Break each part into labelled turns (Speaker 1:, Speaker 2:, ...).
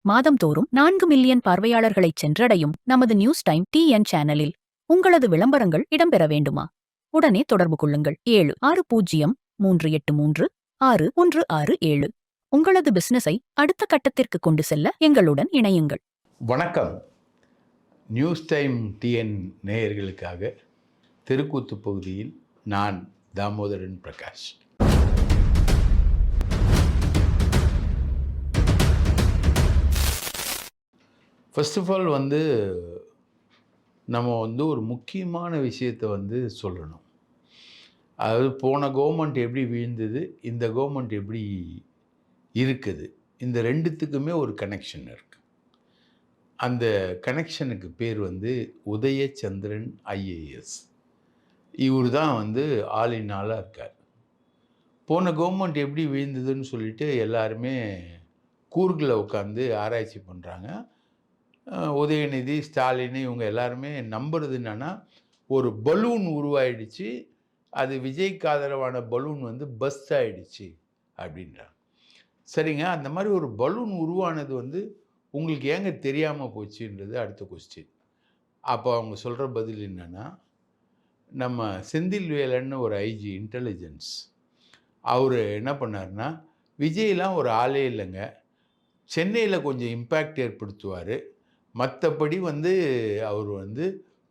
Speaker 1: மாதம்தோறும் 4 million பார்வையாளர்களைச் சென்றடையும் நமது news time TN சேனலில் உங்களது விளம்பரங்கள் இடம்பெற வேண்டுமா? உடனே தொடர்பு கொள்ளுங்கள். 7603836167. உங்களது பிசினஸை அடுத்த கட்டத்திற்கு கொண்டு செல்ல எங்களுடன் இணையுங்கள்.
Speaker 2: வணக்கம். நியூஸ் டைம் டிஎன் நேயர்களுக்காக தெருக்கூத்து பகுதியில் நான் Damodaran Prakash. First of all நம்ம ஒரு முக்கியமான விஷயத்தை சொல்லணும். அதாவது போன கவர்மெண்ட் எப்படி வீழ்ந்தது, இந்த கவர்மெண்ட் எப்படி இருக்குது, இந்த ரெண்டுத்துக்குமே ஒரு கனெக்ஷன் இருக்குது. அந்த கனெக்ஷனுக்கு பேர் உதயச்சந்திரன் ஐஏஎஸ். இவர் தான் ஆல் இன் ஆலாக இருக்கார். போன கவர்மெண்ட் எப்படி வீழ்ந்ததுன்னு சொல்லிட்டு எல்லாருமே கூர்கில் உட்காந்து ஆராய்ச்சி பண்ணுறாங்க. உதயநிதி, ஸ்டாலின் இவங்க எல்லாருமே நம்புறது என்னென்னா, ஒரு பலூன் உருவாயிடுச்சு, அது விஜய்க்கு ஆதரவான பலூன் பஸ்ட் ஆகிடுச்சு அப்படின்றாங்க. சரிங்க, அந்த மாதிரி ஒரு பலூன் உருவானது உங்களுக்கு ஏங்க தெரியாமல் போச்சுன்றது அடுத்த கொஸ்டின். அப்போ அவங்க சொல்கிற பதில் என்னென்னா, நம்ம செந்தில்வேலன்னு ஒரு ஐஜி இன்டெலிஜென்ஸ், அவர் என்ன பண்ணார்னா, விஜய்லாம் ஒரு ஆளே இல்லைங்க, சென்னையில் கொஞ்சம் இம்பேக்ட் ஏற்படுத்துவார், மற்றபடி அவர்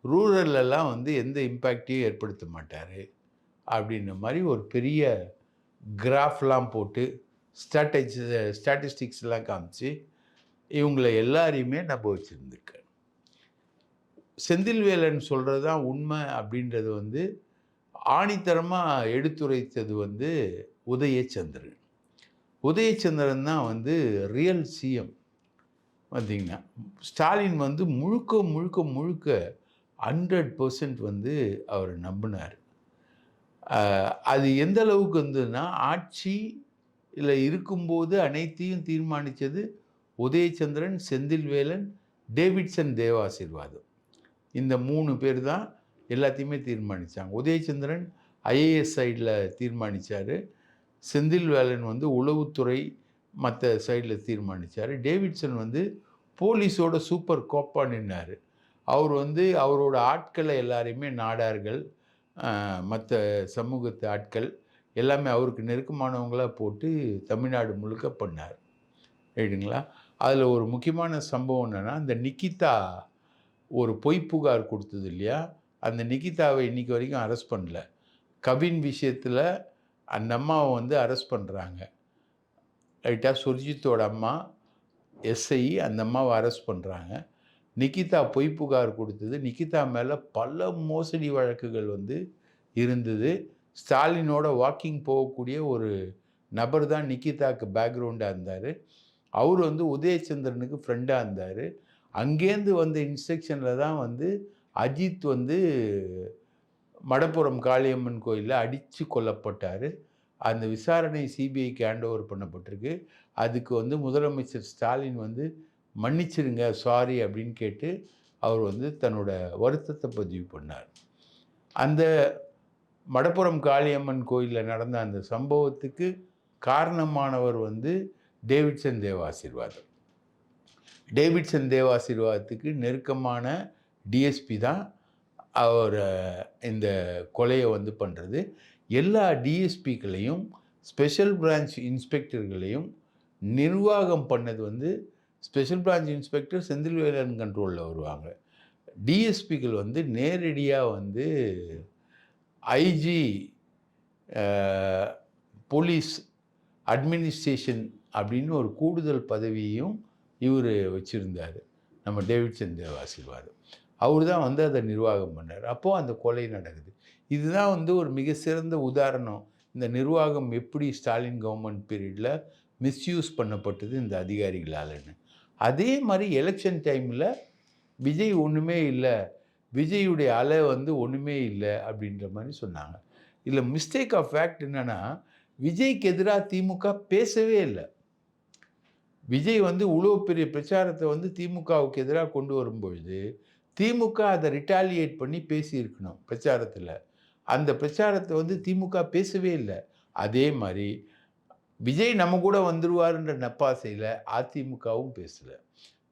Speaker 2: ரூரல்லலாம் எந்த இம்பேக்டையும் ஏற்படுத்த மாட்டார் அப்படின்ற மாதிரி ஒரு பெரிய கிராஃப்லாம் போட்டு ஸ்டாட்டிஸ்டிக்ஸ்லாம் காமிச்சு இவங்களை எல்லாரையுமே நம்ப வச்சுருந்துருக்கார். செந்தில்வேலன் சொல்கிறது தான் உண்மை அப்படின்றது ஆணித்தரமாக எடுத்துரைத்தது உதயச்சந்திரன். உதயச்சந்திரன் தான் ரியல் சிஎம். பார்த்தீங்கன்னா ஸ்டாலின் முழுக்க முழுக்க முழுக்க 100% அவர் நம்பினார். அது எந்த அளவுக்கு ஆட்சியில் இருக்கும்போது அனைத்தையும் தீர்மானித்தது உதயச்சந்திரன், செந்தில்வேலன், டேவிட்சன் தேவாசீர்வாதம். இந்த 3 பேர் தான் எல்லாத்தையுமே தீர்மானித்தாங்க. உதயச்சந்திரன் ஐஏஎஸ் சைடில் தீர்மானித்தார், செந்தில்வேலன் உளவுத்துறை மற்ற சைடில் தீர்மானித்தார், டேவிட்சன் போலீஸோட சூப்பர் கோப்பா நின்னார். அவர் அவரோட ஆட்களை எல்லாரையுமே நாடார்கள், மற்ற சமூகத்து ஆட்கள் எல்லாமே அவருக்கு நெருக்கமானவங்களாக போட்டு தமிழ்நாடு முழுக்க பண்ணார். ரைட்டுங்களா? அதில் ஒரு முக்கியமான சம்பவம் என்னென்னா, இந்த நிக்கிதா ஒரு பொய் புகார் கொடுத்தது இல்லையா, அந்த நிக்கிதாவை இன்றைக்கி வரைக்கும் அரெஸ்ட் பண்ணல. கவின் விஷயத்தில் அந்த அம்மாவை அரெஸ்ட் பண்ணுறாங்க. ரைட்டாக? சுர்ஜித்தோட அம்மா எஸ்ஐ அந்த அம்மாவை அரெஸ்ட் பண்ணுறாங்க. நிக்கிதா பொய் புகார் கொடுத்தது. நிக்கிதா மேலே பல மோசடி வழக்குகள் இருந்தது. ஸ்டாலினோட வாக்கிங் போகக்கூடிய ஒரு நபர் தான் நிக்கிதாவுக்கு பேக்ரவுண்டாக இருந்தார். அவர் உதயச்சந்திரனுக்கு ஃப்ரெண்டாக இருந்தார். அங்கேருந்து வந்த இன்ஸ்ட்ரக்ஷனில் தான் அஜித் மடப்புரம் காளியம்மன் கோயிலில் அடித்து கொல்லப்பட்டார். அந்த விசாரணை சிபிஐக்கு ஹேண்ட் ஓவர் பண்ணப்பட்டிருக்கு. அதுக்கு முதலமைச்சர் ஸ்டாலின் மன்னிச்சிருங்க, சாரி அப்படின்னு கேட்டு அவர் தன்னோட வருத்தத்தை பதிவு பண்ணார். அந்த மடப்புரம் காளியம்மன் கோயிலில் நடந்த அந்த சம்பவத்துக்கு காரணமானவர் டேவிட்சன் தேவாசீர்வாதம். டேவிட்சன் தேவாசீர்வாதத்துக்கு நெருக்கமான டிஎஸ்பி தான் அவர் இந்த கொலையை பண்ணுறது. எல்லா டிஎஸ்பிக்களையும் ஸ்பெஷல் பிரான்ச் இன்ஸ்பெக்டர்களையும் நிர்வாகம் பண்ணது ஸ்பெஷல் பிரான்ச் இன்ஸ்பெக்டர் செந்தில்வேலன் கண்ட்ரோலில் வருவாங்க. டிஎஸ்பிக்கள் நேரடியாக ஐஜி போலீஸ் அட்மினிஸ்ட்ரேஷன் அப்படின்னு ஒரு கூடுதல் பதவியையும் இவர் வச்சுருந்தார், நம்ம டேவிட்சன் தேவாசீர்வாதம். அவர் தான் அதை நிர்வாகம் பண்ணார். அப்போது அந்த கொலை நடக்குது. இதுதான் ஒரு மிக சிறந்த உதாரணம், இந்த நிர்வாகம் எப்படி ஸ்டாலின் கவர்மெண்ட் பீரியடில் மிஸ்யூஸ் பண்ணப்பட்டது இந்த அதிகாரிகளால்னு. அதே மாதிரி எலெக்ஷன் டைமில் விஜய் ஒன்றுமே இல்லை, விஜயுடைய அலை ஒன்றுமே இல்லை அப்படின்ற மாதிரி சொன்னாங்க. இதில் மிஸ்டேக் ஆஃப் ஃபேக்ட் என்னென்னா, விஜய்க்கு எதிராக திமுக பேசவே இல்லை. விஜய் இவ்வளோ பெரிய பிரச்சாரத்தை திமுகவுக்கு எதிராக கொண்டு வரும்பொழுது திமுக அதை ரிட்டாலியேட் பண்ணி பேசியிருக்கணும் பிரச்சாரத்தில். அந்த பிரச்சாரத்தை திமுக பேசவே இல்லை. அதே மாதிரி விஜய் நம்ம கூட வந்துருவாருன்ற நப்பாசையில் அதிமுகவும் பேசல,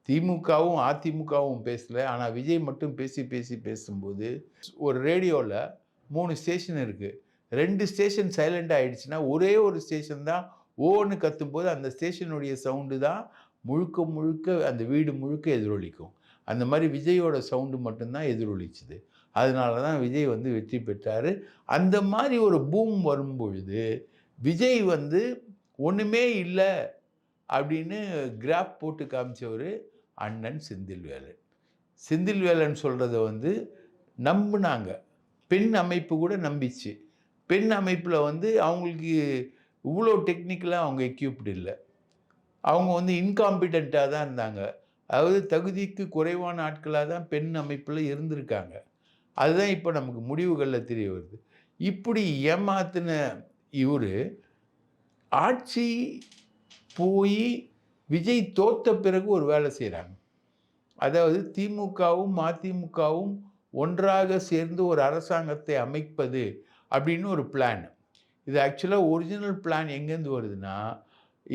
Speaker 2: திமுகவும் அதிமுகவும் பேசல. ஆனால் விஜய் மட்டும் பேசி பேசி பேசும்போது ஒரு ரேடியோவில் 3 ஸ்டேஷன் இருக்குது. 2 ஸ்டேஷன் சைலண்ட் ஆகிடுச்சுன்னா ஒரே ஒரு ஸ்டேஷன் தான் ஓன்னு கத்தும்போது அந்த ஸ்டேஷனுடைய சவுண்டு தான் முழுக்க முழுக்க அந்த வீடு முழுக்க எதிரொலிக்கும். அந்த மாதிரி விஜயோட சவுண்டு மட்டும்தான் எதிரொலிச்சுது. அதனால தான் விஜய் வந்து வெற்றி பெற்றார். அந்த மாதிரி ஒரு பூம் வரும்பொழுது விஜய் வந்து ஒன்றுமே இல்லை அப்படின்னு கிராஃப் போட்டு காமிச்சவர் அண்ணன் செந்தில்வேலன். செந்தில்வேலன் சொல்கிறத வந்து நம்பினாங்க. பெண் அமைப்பு கூட நம்பிச்சு. பெண் அமைப்பில் வந்து அவங்களுக்கு இவ்வளோ டெக்னிக்கலாக அவங்க எக்யூப்டு இல்லை. அவங்க வந்து இன்காம்பிட்டண்ட்டாக தான் இருந்தாங்க. அதாவது தகுதிக்கு குறைவான ஆட்களாக தான் பெண் அமைப்பில் இருந்திருக்காங்க. அதுதான் இப்போ நமக்கு முடிவுகளில் தெரிய வருது. இப்படி ஏமாத்தின இவர் ஆட்சி போய் விஜய் தோத்த பிறகு ஒரு வேலை செய்கிறாங்க. அதாவது திமுகவும் அதிமுகவும் ஒன்றாக சேர்ந்து ஒரு அரசாங்கத்தை அமைப்பது அப்படின்னு ஒரு பிளான். இது ஆக்சுவலாக ஒரிஜினல் பிளான் எங்கேருந்து வருதுன்னா,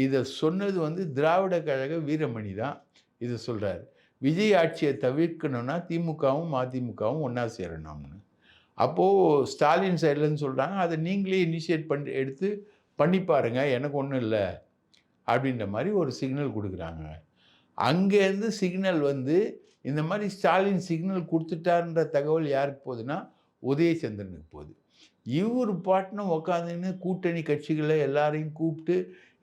Speaker 2: இதை சொன்னது வந்து திராவிட கழக வீரமணி தான் இதை சொல்கிறார். விஜய் ஆட்சியை தவிர்க்கணும்னா திமுகவும் அதிமுகவும் ஒன்றா சேரணும்னு. அப்போது ஸ்டாலின் சைட்லேருந்து சொல்கிறாங்க, அதை நீங்களே இனிஷியேட் எடுத்து பண்ணி பாருங்கள், எனக்கு ஒன்றும் இல்லை அப்படின்ற மாதிரி ஒரு சிக்னல் கொடுக்குறாங்க. அங்கேருந்து சிக்னல் வந்து இந்த மாதிரி ஸ்டாலின் சிக்னல் கொடுத்துட்டாருன்ற தகவல் யாருக்கு போகுதுன்னா உதயச்சந்திரனுக்கு போகுது. இவர் பாட்னம் உக்காந்துன்னு கூட்டணி கட்சிகளை எல்லாரையும் கூப்பிட்டு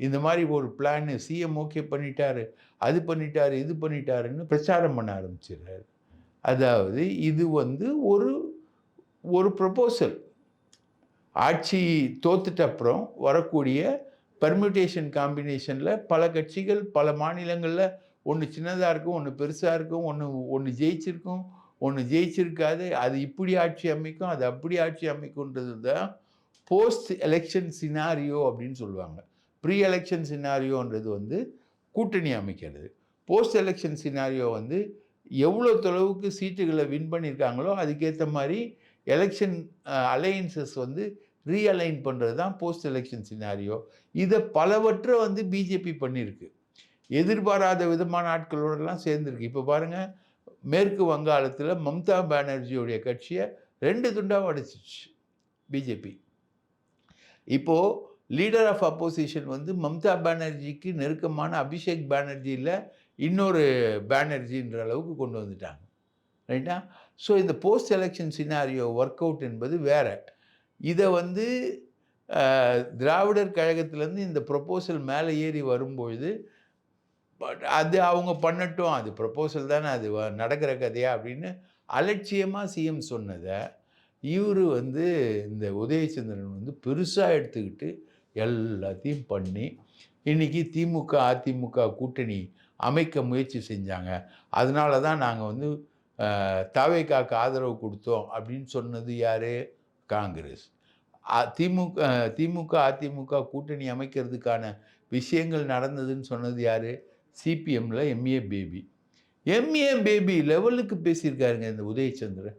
Speaker 2: இந்த மாதிரி ஒரு பிளான் சிஎம் ஓகே பண்ணிட்டாரு, அது பண்ணிட்டாரு, இது பண்ணிட்டாருன்னு பிரச்சாரம் பண்ண ஆரம்பிச்சிடுறாரு. அதாவது இது வந்து ஒரு ஒரு ப்ரொபோசல். ஆட்சி தோத்துட்ட அப்புறம் வரக்கூடிய பெர்மியூட்டேஷன் காம்பினேஷனில் பல கட்சிகள் பல மாநிலங்களில் ஒன்று சின்னதாக இருக்கும், ஒன்று பெருசாக இருக்கும், ஒன்று ஜெயிச்சிருக்கும், ஒன்று ஜெயிச்சிருக்காது. அது இப்படி ஆட்சி அமைக்கும், அது அப்படி ஆட்சி அமைக்கும்ன்றது தான் போஸ்ட் எலெக்ஷன் சினாரியோ அப்படின்னு சொல்லுவாங்க. ப்ரீ எலெக்ஷன் சினாரியோன்றது வந்து கூட்டணி அமைக்கிறது. போஸ்ட் எலெக்ஷன் சினாரியோ வந்து எவ்வளோ தொலைவுக்கு சீட்டுகளை வின் பண்ணியிருக்காங்களோ அதுக்கேற்ற மாதிரி எலெக்ஷன் அலையன்சஸ் வந்து ரீஅலைன் பண்ணுறது தான் போஸ்ட் எலெக்ஷன் சினாரியோ. இதை பலவற்றை வந்து பிஜேபி பண்ணியிருக்கு. எதிர்பாராத விதமான ஆட்களோடலாம் சேர்ந்துருக்கு. இப்போ பாருங்கள், மேற்கு வங்காளத்தில் மம்தா பானர்ஜியோடைய கட்சியை 2 துண்டாக உடைச்சிச்சு பிஜேபி. இப்போது லீடர் ஆஃப் அப்போசிஷன் வந்து மம்தா பானர்ஜிக்கு நெருக்கமான அபிஷேக் பானர்ஜியில் இன்னொரு பானர்ஜின்ற அளவுக்கு கொண்டு வந்துட்டாங்க. ரைட்டா? ஸோ இந்த post election scenario work out என்பது வேறு. இதை வந்து திராவிடர் கழகத்திலேருந்து இந்த ப்ரொப்போசல் மேலே ஏறி வரும்பொழுது பட் அது அவங்க பண்ணட்டும், அது ப்ரொப்போசல் தானே, அது நடக்கிற கதையா அப்படின்னு அலட்சியமாக சிஎம் சொன்னதை இவர் வந்து இந்த உதயச்சந்திரன் வந்து பெருசாக எடுத்துக்கிட்டு எல்லாத்தையும் பண்ணி இன்றைக்கி திமுக அதிமுக கூட்டணி அமைக்க முயற்சி செஞ்சாங்க. அதனால தான் நாங்கள் வந்து தாவேக்காக்கு ஆதரவு கொடுத்தோம் அப்படின்னு சொன்னது யார்? காங்கிரஸ். திமுக அதிமுக கூட்டணி அமைக்கிறதுக்கான விஷயங்கள் நடந்ததுன்னு சொன்னது யார்? சிபிஎம்மில் எம்ஏ பேபி. எம்ஏ பேபி லெவலுக்கு பேசியிருக்காருங்க இந்த உதயச்சந்திரன்.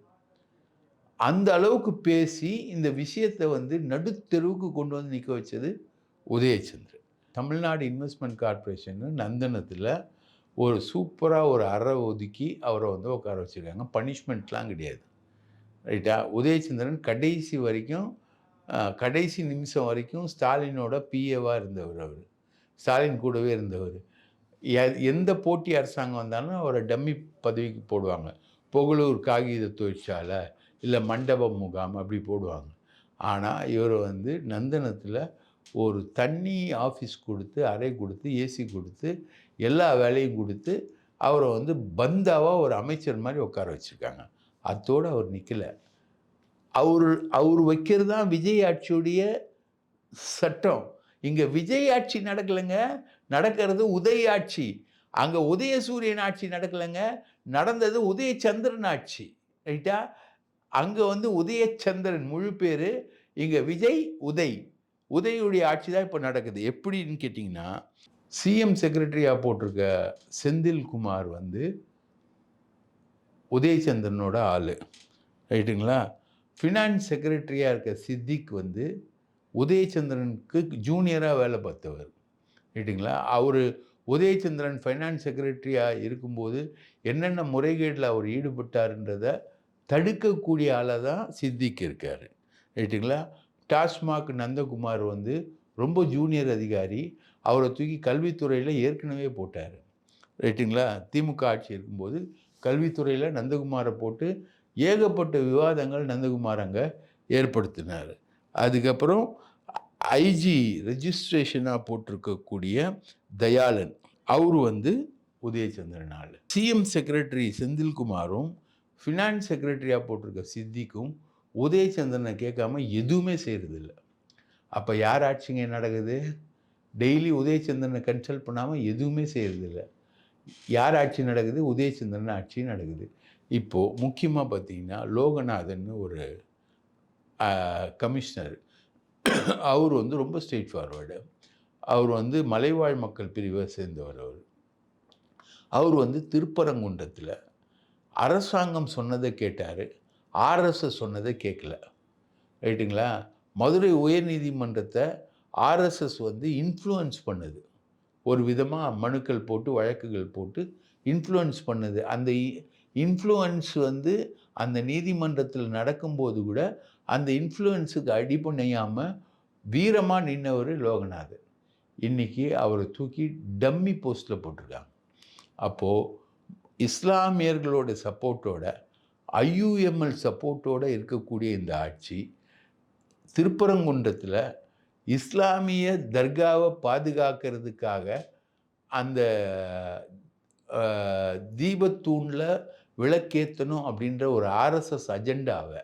Speaker 2: அந்த அளவுக்கு பேசி இந்த விஷயத்தை வந்து நடுத்தெருவுக்கு கொண்டு வந்து நிற்க வச்சது உதயச்சந்திரன். தமிழ்நாடு இன்வெஸ்ட்மெண்ட் கார்ப்பரேஷன் நந்தனத்தில் ஒரு சூப்பராக ஒரு அறை ஒதுக்கி அவரை வந்து உட்கார வச்சுருக்காங்க. பனிஷ்மெண்ட்லாம் கிடையாது. ரைட்டா? உதயச்சந்திரன் கடைசி வரைக்கும் கடைசி நிமிஷம் வரைக்கும் ஸ்டாலினோட பிஏவாக இருந்தவர். அவர் ஸ்டாலின் கூடவே இருந்தவர். எந்த போட்டி அரசாங்கம் வந்தாலும் அவரை டம்மி பதவிக்கு போடுவாங்க. புகழூர் காகித தொழிற்சாலை, இல்லை மண்டப முகாம் அப்படி போடுவாங்க. ஆனால் இவர் வந்து நந்தனத்தில் ஒரு தண்ணி ஆஃபீஸ் கொடுத்து, அறை கொடுத்து, ஏசி கொடுத்து, எல்லா வேலையும் கொடுத்து அவரை வந்து பந்தாவாக ஒரு அமைச்சர் மாதிரி உட்கார வச்சுருக்காங்க. அத்தோடு அவர் நிற்கலை. அவர் வைக்கிறது தான் விஜய் ஆட்சியுடைய சட்டம். இங்கே விஜய் ஆட்சி நடக்கலைங்க, நடக்கிறது உதய ஆட்சி. அங்கே உதயசூரியன் ஆட்சி நடக்கலைங்க, நடந்தது உதயச்சந்திரன் ஆட்சி. ரைட்டா? அங்கே வந்து உதயச்சந்திரன் முழு பேர், இங்கே விஜய் உதயுடைய ஆட்சி தான் இப்போ நடக்குது. எப்படின்னு கேட்டிங்கன்னா, சிஎம் செக்ரட்டரியாக போட்டிருக்க செந்தில்குமார் வந்து உதயச்சந்திரனோட ஆள். ரைட்டுங்களா? ஃபினான்ஸ் செக்ரட்டரியாக இருக்க சித்திக் வந்து உதயச்சந்திரனுக்கு ஜூனியராக வேலை பார்த்தவர். ரைட்டுங்களா? அவர் உதயச்சந்திரன் ஃபைனான்ஸ் செக்ரட்டரியாக இருக்கும்போது என்னென்ன முறைகேட்டில் அவர் ஈடுபட்டாருன்றத தடுக்கக்கூடிய ஆளாக தான் சித்திக் இருக்கார். ரைட்டுங்களா? டாஸ்மாக் நந்தகுமார் வந்து ரொம்ப ஜூனியர் அதிகாரி. அவரை தூக்கி கல்வித்துறையில் ஏற்கனவே போட்டார். ரைட்டுங்களா? திமுக ஆட்சி இருக்கும்போது கல்வித்துறையில் நந்தகுமாரை போட்டு ஏகப்பட்ட விவாதங்கள் நந்தகுமார் அங்கே ஏற்படுத்தினார். அதுக்கப்புறம் ஐஜி ரெஜிஸ்ட்ரேஷனாக போட்டிருக்கக்கூடிய தயாளன் அவர் வந்து உதயச்சந்திரன் ஆள். சிஎம் செக்ரட்டரி செந்தில்குமாரும் ஃபினான்ஸ் செக்ரட்டரியாக போட்டிருக்க சித்திக்கும் உதயச்சந்திரனை கேட்காம எதுவுமே செய்கிறதில்ல. அப்போ யார் ஆட்சிங்க நடக்குது? டெய்லி உதயச்சந்திரனை கன்சல்ட் பண்ணாமல் எதுவுமே செய்கிறதில்ல. யார் ஆட்சி நடக்குது? உதயச்சந்திரன் ஆட்சி நடக்குது. இப்போது முக்கியமாக பார்த்தீங்கன்னா லோகநாதன் ஒரு கமிஷனர், அவர் வந்து ரொம்ப ஸ்ட்ரெயிட் ஃபார்வர்டு. அவர் வந்து மலைவாழ் மக்கள் பிரிவை சேர்ந்தவர். அவர் வந்து திருப்பரங்குன்றத்தில் அரசாங்கம் சொன்னதை கேட்டார், ஆர்எஸ்எஸ் சொன்னதை கேட்கல. ரைட்டுங்களா? மதுரை உயர்நீதிமன்றத்தை ஆர்எஸ்எஸ் வந்து இன்ஃப்ளூயன்ஸ் பண்ணுது. ஒரு விதமாக மனுக்கள் போட்டு வழக்குகள் போட்டு இன்ஃப்ளூயன்ஸ் பண்ணுது. அந்த இன்ஃப்ளூயன்ஸ் வந்து அந்த நீதிமன்றத்தில் நடக்கும்போது கூட அந்த இன்ஃப்ளூயன்ஸுக்கு அடிபணியாமல் வீரமாக நின்றவர் லோகநாதன். இன்றைக்கி அவரை தூக்கி டம்மி போஸ்ட்டில் போட்டிருக்காங்க. அப்போது இஸ்லாமியர்களோட சப்போர்ட்டோட ஐயுஎம்எல் சப்போர்ட்டோடு இருக்கக்கூடிய இந்த ஆட்சி திருப்பரங்குன்றத்தில் இஸ்லாமிய தர்காவை பாதுகாக்கிறதுக்காக அந்த தீபத்தூணில் விளக்கேற்றணும் அப்படின்ற ஒரு ஆர்எஸ்எஸ் அஜெண்டாவை,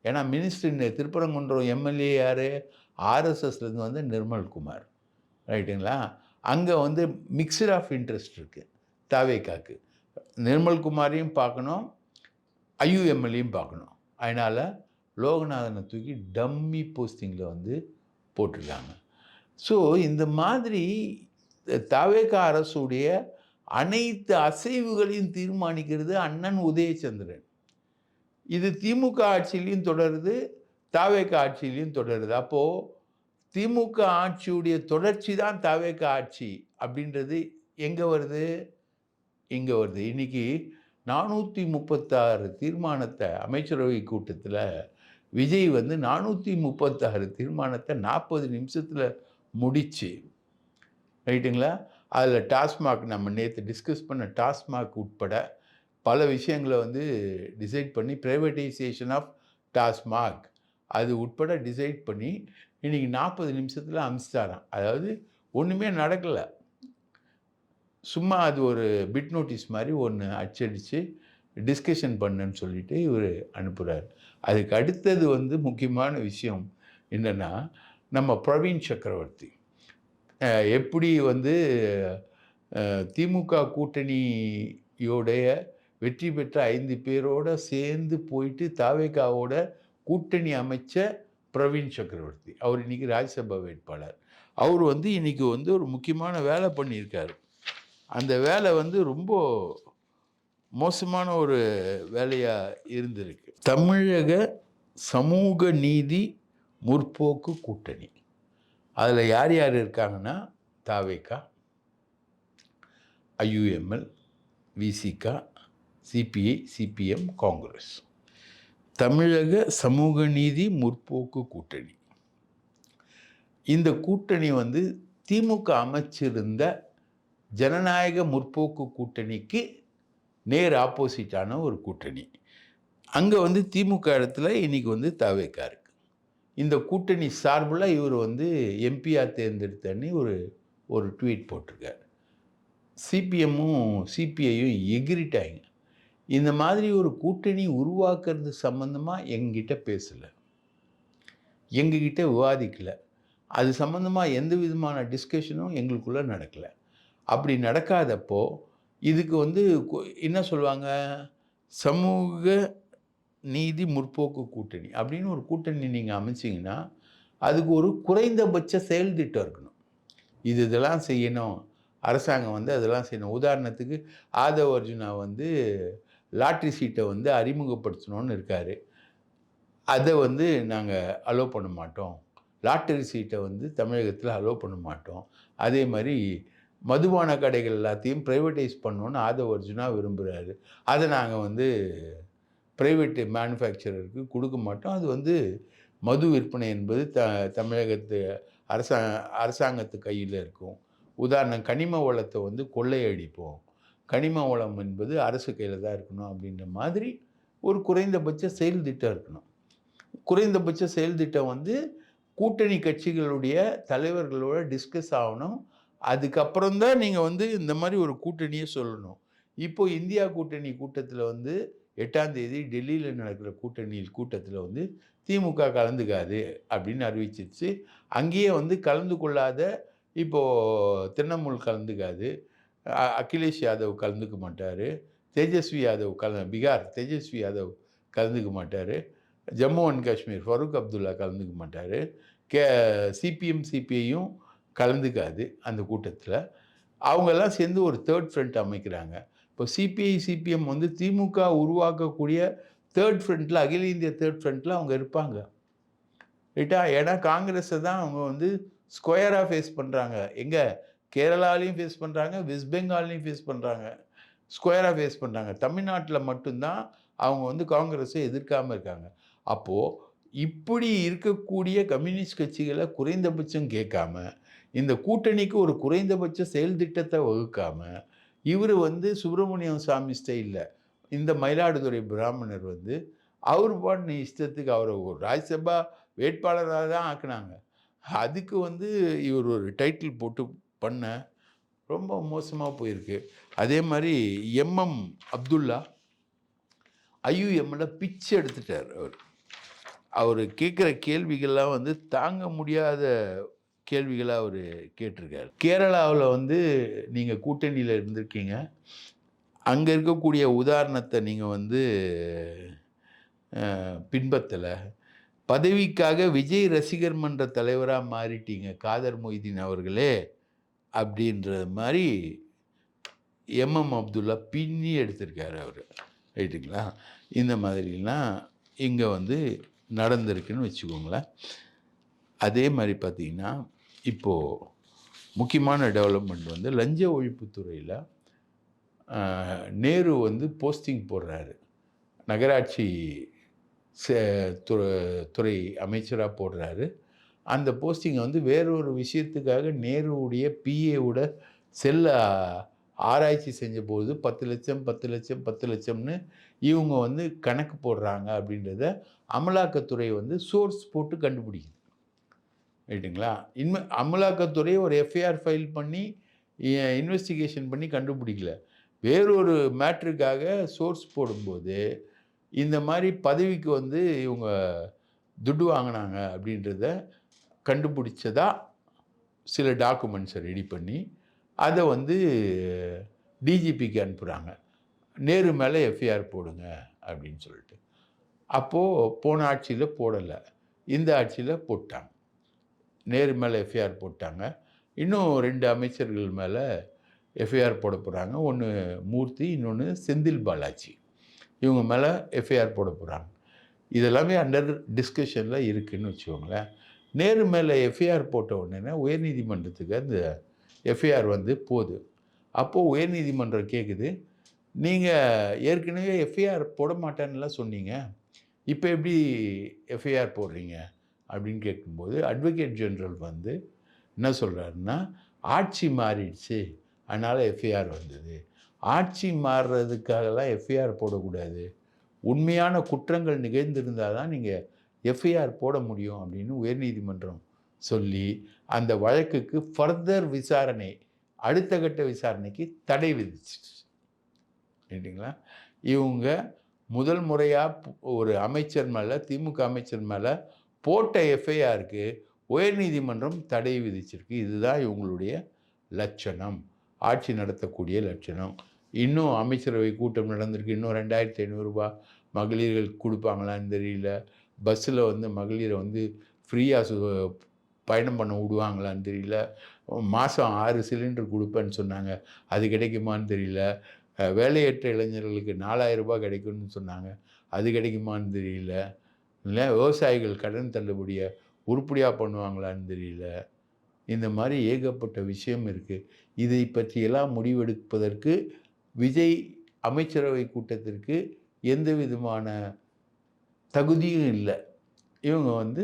Speaker 2: ஏன்னா மினிஸ்டர் திருப்பரங்குன்றம் எம்எல்ஏ யார்? ஆர்எஸ்எஸ்லேருந்து வந்து நிர்மல்குமார். ரைட்டுங்களா? அங்கே வந்து மிக்சர் ஆஃப் இன்ட்ரெஸ்ட் இருக்குது தாவேக்காக்கு. நிர்மல்குமாரையும் பார்க்கணும், ஐயுஎம்எல்ஏயும் பார்க்கணும். அதனால் லோகநாதனை தூக்கி டம்மி போஸ்டிங்கில் வந்து போட்டிருக்காங்க. ஸோ இந்த மாதிரி தாவேகா அரசுடைய அனைத்து அசைவுகளையும் தீர்மானிக்கிறது அண்ணன் உதயச்சந்திரன். இது திமுக ஆட்சியிலையும் தொடருது, தாவேகா ஆட்சியிலையும் தொடருது. அப்போது திமுக ஆட்சியுடைய தொடர்ச்சி தான் தாவேகா ஆட்சி அப்படின்றது எங்கே வருது? இங்கே வருது. இன்றைக்கி 436 தீர்மானத்தை அமைச்சரவை கூட்டத்தில் விஜய் வந்து 436 தீர்மானத்தை 40 நிமிஷத்தில் முடிச்சு, ரைட்டுங்களா? அதில் டாஸ்மாக் நம்ம நேற்று டிஸ்கஸ் பண்ண டாஸ்மாக் உட்பட பல விஷயங்களை வந்து டிசைட் பண்ணி ப்ரைவேட்டைசேஷன் ஆஃப் டாஸ்மாக் அது உட்பட டிசைட் பண்ணி இன்றைக்கி 40 நிமிஷத்தில் அனுப்பிச்சிட்டாராம். அதாவது ஒன்றுமே நடக்கலை, சும்மா அது ஒரு பிட் நோட்டீஸ் மாதிரி ஒன்று அச்சடித்து டிஸ்கஷன் பண்ணுன்னு சொல்லிட்டு இவர் அனுப்புகிறார். அதுக்கு அடுத்தது வந்து முக்கியமான விஷயம் என்னென்னா, நம்ம பிரவீன் சக்கரவர்த்தி எப்படி வந்து திமுக கூட்டணியோடைய வெற்றி பெற்ற 5 பேரோடு சேர்ந்து போயிட்டு தாவேகாவோட கூட்டணி அமைச்ச பிரவீன் சக்கரவர்த்தி, அவர் இன்றைக்கி ராஜ்யசபா வேட்பாளர். அவர் வந்து இன்றைக்கி வந்து ஒரு முக்கியமான வேலை பண்ணியிருக்காரு. அந்த வேலை வந்து ரொம்ப மோசமான ஒரு வேலையாக இருந்திருக்கு. தமிழக சமூக நீதி முற்போக்கு கூட்டணி, அதில் யார் யார் இருக்காங்கன்னா தாவேகா, IUML, Visika, CBI, CPM, Congress. தமிழக சமூக நீதி முற்போக்கு கூட்டணி. இந்த கூட்டணி வந்து திமுக அமைச்சிருந்த ஜனநாயக முற்போக்கு கூட்டணிக்கு நேர் ஆப்போசிட்டான ஒரு கூட்டணி. அங்கே வந்து திமுக இடத்துல இன்றைக்கி வந்து தாவேகா இருக்குது. இந்த கூட்டணி சார்பில் இவர் வந்து எம்பியாக தேர்ந்தெடுத்தன்னு ஒரு ட்வீட் போட்டிருக்கார். சிபிஎம்மும் சிபிஐயும் எகிரிட்டாங்க. இந்த மாதிரி ஒரு கூட்டணி உருவாக்குறது சம்மந்தமாக எங்ககிட்ட பேசலை, எங்ககிட்ட விவாதிக்கலை. அது சம்மந்தமாக எந்த விதமான டிஸ்கஷனும் எங்களுக்குள்ளே நடக்கலை. அப்படி நடக்காதப்போ இதுக்கு வந்து என்ன சொல்லுவாங்க, சமூக நீதி முற்போக்கு கூட்டணி அப்படின்னு ஒரு கூட்டணி நீங்கள் அமைச்சிங்கன்னா அதுக்கு ஒரு குறைந்தபட்ச செயல் திட்டம் இருக்கணும். இதெல்லாம் செய்யணும், அரசாங்கம் வந்து அதெல்லாம் செய்யணும். உதாரணத்துக்கு ஆதவ் அர்ஜுனா வந்து லாட்ரி சீட்டை வந்து அறிமுகப்படுத்தணும்னு இருக்கார். அதை வந்து நாங்கள் அலோவ் பண்ண மாட்டோம், லாட்டரி சீட்டை வந்து தமிழகத்தில் அலோவ் பண்ண மாட்டோம். அதே மாதிரி மதுபான கடைகள் எல்லாத்தையும் ப்ரைவேட்டைஸ் பண்ணணும்னு ஆதவ அர்ஜுனா விரும்புகிறாரு. அதை நாங்கள் வந்து பிரைவேட் மேனுஃபேக்சரருக்கு கொடுக்க மாட்டோம். அது வந்து மது விற்பனை என்பது தமிழகத்து அரசாங்கத்து கையில் இருக்கும். உதாரணம் கனிம வளத்தை வந்து கொள்ளையடிப்போம். கனிம வளம் என்பது அரசு கையில் தான் இருக்கணும் அப்படின்ற மாதிரி ஒரு குறைந்தபட்ச செயல் திட்டம் இருக்கணும். குறைந்தபட்ச செயல் திட்டம் வந்து கூட்டணி கட்சிகளுடைய தலைவர்களோட டிஸ்கஸ் ஆகணும். அதுக்கப்புறம் தான் நீங்கள் வந்து இந்த மாதிரி ஒரு கூட்டணியே சொல்லணும். இப்போ இந்தியா கூட்டணி கூட்டத்தில் வந்து 8ஆம் தேதி டெல்லியில் நடக்கிற கூட்டத்தில் வந்து திமுக கலந்துக்காது அப்படின்னு அறிவிச்சிருச்சு. அங்கேயே வந்து கலந்து கொள்ளாத இப்போது திரிணாமுல் கலந்துக்காது, அகிலேஷ் யாதவ் கலந்துக்க மாட்டார், தேஜஸ்வி யாதவ் பீகார் தேஜஸ்வி யாதவ் கலந்துக்க மாட்டார், ஜம்மு அண்ட் காஷ்மீர் ஃபரூக் அப்துல்லா கலந்துக்க மாட்டார், சிபிஎம் சிபிஐயும் கலந்துக்காது அந்த கூட்டத்தில். அவங்கெல்லாம் சேர்ந்து ஒரு தேர்ட் ஃப்ரண்ட் அமைக்கிறாங்க. இப்போ சிபிஐ சிபிஎம் வந்து திமுக உருவாக்கக்கூடிய தேர்ட் ஃப்ரண்ட்டில், அகில இந்திய தேர்ட் ஃப்ரண்ட்டில் அவங்க இருப்பாங்க ரைட்டா. ஏன்னா காங்கிரஸை தான் அவங்க வந்து ஸ்கொயராக ஃபேஸ் பண்ணுறாங்க. எங்கே கேரளாலையும் ஃபேஸ் பண்ணுறாங்க, வெஸ்ட் பெங்கால்லையும் ஃபேஸ் பண்ணுறாங்க, ஸ்கொயராக ஃபேஸ் பண்ணுறாங்க. தமிழ்நாட்டில் மட்டும்தான் அவங்க வந்து காங்கிரஸை எதிர்க்காமல் இருக்காங்க. அப்போது இப்படி இருக்கக்கூடிய கம்யூனிஸ்ட் கட்சிகளை குறைந்தபட்சம் கேட்காம, இந்த கூட்டணிக்கு ஒரு குறைந்தபட்ச செயல் திட்டத்தை வகுக்காம, இவர் வந்து சுப்பிரமணியம் சாமி ஸ்டைலில் இந்த மயிலாடுதுறை பிராமணர் வந்து அவர் பாட்டு இஷ்டத்துக்கு அவரை ஒரு ராஜ்யசபா வேட்பாளராக தான் ஆக்குனாங்க. அதுக்கு வந்து இவர் ஒரு டைட்டில் போட்டு பண்ண ரொம்ப மோசமாக போயிருக்கு. அதே மாதிரி எம்எம் அப்துல்லா ஐயுஎம்மில் பிச்சு எடுத்துட்டார். அவர் கேட்குற கேள்விகள்லாம் வந்து தாங்க முடியாத கேள்விகளாக அவர் கேட்டிருக்கார். கேரளாவில் வந்து நீங்கள் கூட்டணியில் இருந்திருக்கீங்க. அங்கே இருக்கக்கூடிய உதாரணத்தை நீங்கள் வந்து பின்பற்றலை. பதவிக்காக விஜய் ரசிகர் மன்ற தலைவராக மாறிட்டீங்க காதர் மொய்தீன் அவர்களே அப்படின்ற மாதிரி எம்எம் அப்துல்லா பின்னி எடுத்திருக்காரு அவர் ரைட்டுங்களா. இந்த மாதிரிலாம் இங்கே வந்து நடந்திருக்குன்னு வச்சுக்கோங்களேன். அதே மாதிரி பார்த்திங்கன்னா இப்போது முக்கியமான டெவலப்மெண்ட் வந்து லஞ்ச ஒழிப்புத்துறையில் நேரு வந்து போஸ்டிங் போடுறாரு. நகராட்சி துறை அமைச்சராக போடுறாரு. அந்த போஸ்டிங்கை வந்து வேறொரு விஷயத்துக்காக நேருவுடைய பிஏவோட செல்ல ஆராய்ச்சி செஞ்சபோது 10 லட்சம் 10 லட்சம் 10 லட்சம்னு இவங்க வந்து கணக்கு போடுறாங்க அப்படின்றத அமலாக்கத்துறை வந்து சோர்ஸ் போட்டு கண்டுபிடிக்குது ரைட்டுங்களா. அமலாக்கத்துறை ஒரு எஃப்ஐஆர் ஃபைல் பண்ணி இன்வெஸ்டிகேஷன் பண்ணி கண்டுபிடிக்கல. வேறொரு மேட்ருக்காக சோர்ஸ் போடும்போது இந்த மாதிரி பதவிக்கு வந்து இவங்க துட்டு வாங்கினாங்க அப்படின்றத கண்டுபிடிச்சதா சில டாக்குமெண்ட்ஸை ரெடி பண்ணி அதை வந்து டிஜிபிக்கு அனுப்புகிறாங்க. நேரு மேலே எஃப்ஐஆர் போடுங்க அப்படின்னு சொல்லிட்டு. அப்போது போன ஆட்சியில் போடலை, இந்த ஆட்சியில் போட்டாங்க. நேரு மேலே எஃப்ஐஆர் போட்டாங்க. இன்னும் 2 அமைச்சர்கள் மேலே எஃப்ஐஆர் போட போகிறாங்க. ஒன்று மூர்த்தி, இன்னொன்று செந்தில் பாலாஜி. இவங்க மேலே எஃப்ஐஆர் போட போகிறாங்க. இதெல்லாமே அண்டர் டிஸ்கஷனில் இருக்குதுன்னு வச்சுக்கோங்களேன். நேரு மேலே எஃப்ஐஆர் போட்ட உடனே உயர்நீதிமன்றத்துக்கு அந்த எஃப்ஐஆர் வந்து போகுது. அப்போது உயர்நீதிமன்றம் கேட்குது, நீங்கள் ஏற்கனவே எஃப்ஐஆர் போட மாட்டேன்னுலாம் சொன்னீங்க, இப்போ எப்படி எஃப்ஐஆர் போடுறீங்க அப்படின்னு கேட்கும்போது அட்வொகேட் ஜெனரல் வந்து என்ன சொல்கிறாருன்னா, ஆட்சி மாறிடுச்சு அதனால் எஃப்ஐஆர் வந்தது. ஆட்சி மாறுறதுக்காகலாம் எஃப்ஐஆர் போடக்கூடாது, உண்மையான குற்றங்கள் நிகழ்ந்திருந்தால் தான் நீங்கள் எஃப்ஐஆர் போட முடியும் அப்படின்னு உயர்நீதிமன்றம் சொல்லி அந்த வழக்குக்கு ஃபர்தர் விசாரணை, அடுத்த கட்ட விசாரணைக்கு தடை விதிச்சிச்சு ரைட்டுங்களா. இவங்க முதல் முறையாக ஒரு அமைச்சர் மேலே, திமுக அமைச்சர் மேலே போட்ட எஃப்ஐஆருக்கு உயர்நீதிமன்றம் தடை விதிச்சிருக்கு. இதுதான் இவங்களுடைய லட்சணம், ஆட்சி நடத்தக்கூடிய லட்சணம். இன்னும் அமைச்சரவை கூட்டம் நடந்திருக்கு. இன்னும் 2500 ரூபாய் மகளிர்கள் கொடுப்பாங்களான்னு தெரியல. பஸ்ஸில் வந்து மகளிரை வந்து ஃப்ரீயாக பயணம் பண்ண விடுவாங்களான்னு தெரியல. மாதம் 6 சிலிண்டர் கொடுப்பேன்னு சொன்னாங்க, அது கிடைக்குமான்னு தெரியல. வேலையற்ற இளைஞர்களுக்கு 4000 ரூபாய் கிடைக்கும்னு சொன்னாங்க, அது கிடைக்குமான்னு தெரியல. இல்லை விவசாயிகள் கடன் தள்ளுபடியை உருப்படியாக பண்ணுவாங்களான்னு தெரியல. இந்த மாதிரி ஏகப்பட்ட விஷயம் இருக்குது. இதை பற்றியெல்லாம் முடிவெடுப்பதற்கு விஜய் அமைச்சரவை கூட்டத்திற்கு எந்த விதமான தகுதியும் இல்லை. இவங்க வந்து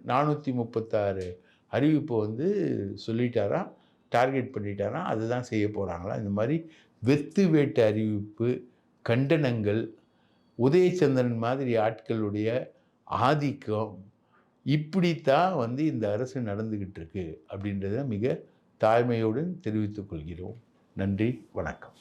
Speaker 2: 436 அறிவிப்பை வந்து சொல்லிட்டாராம், டார்கெட் பண்ணிட்டாராம், அதுதான் செய்ய போகிறாங்களாம். இந்த மாதிரி வெத்து வேட்டு அறிவிப்பு, கண்டனங்கள், உதயச்சந்திரன் மாதிரி ஆட்களுடைய ஆதிக்கம், இப்படித்தான் வந்து இந்த அரசு நடந்துக்கிட்டு இருக்கு அப்படின்றத மிக தாழ்மையுடன் தெரிவித்துக் கொள்கிறோம். நன்றி, வணக்கம்.